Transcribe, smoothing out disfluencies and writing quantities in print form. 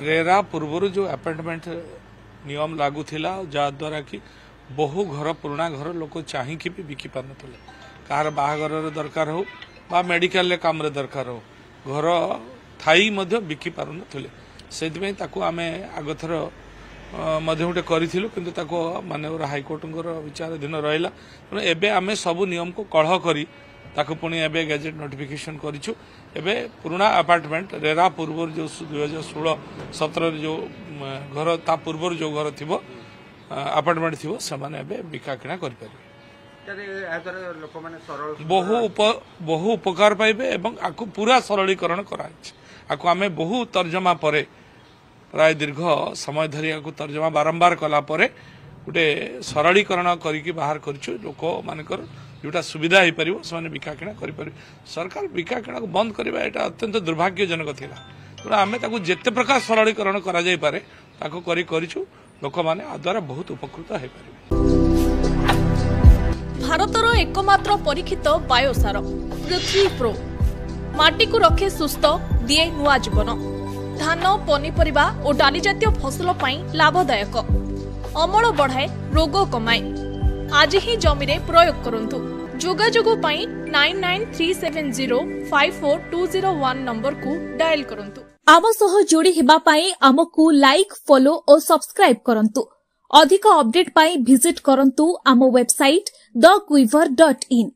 RERA पूर्व जो appointment नियम लागू थिला जहाद्वारा कि बहु घर पुराना घर लोक चाहिए भी बिकी पार ना कार बाहागर दरकार हो बा मेडिकल काम दरकार हो घर थाई बिकी पार ना आम आगथर गोटे करूँ कि माननीय हाइकोर्ट विचाराधीन रहा तेणु एवं आम सब नियम को कलह करी ताकू पुणी एवं गैजेट नोटिफिकेशन करूँ एवं पुराना अपार्टमेंट रेरा पूर्व जो 2016-17 जो घर ता पूर्व जो घर थी अपार्टमेंट थी से बिका किणा कर बहु उपकार पाइबे एवं आपको पूरा सरलीकरण कराई आम बहु तर्जमा पर प्राय दीर्घ समय धरी तर्जमा बारंबार कला गोटे सरलीकरण करके बाहर करूँ लोक मानकर जोटा सुविधा हो पार से बिका किणा कर सरकार बिका किणा को बंद करवा यहाँ अत्यंत दुर्भाग्यजनक थिला तेणु आम जिते प्रकार सरलीकरण करे करूँ लोक मैंने द्वारा बहुत उपकृत हो पारे। भारतर एकमात्र परीक्षित बायोसार पृथ्वी प्रो माटी को रखे सुस्थ दिए नुआ जीवन धान पनीपरिबा और डाली जातीय फसल लाभदायक अमल बढ़ाए रोग कमाए आज ही जमीरे प्रयोग करंतु जोगाजोग 9937054201 नंबर को डायल करंतु। आम सह जोड़ी हेबा पाई आमको लाइक फॉलो और सब्सक्राइब करंतु अधिक अपडेट पाई विजिट करंतु आम वेबसाइट thequiver.in।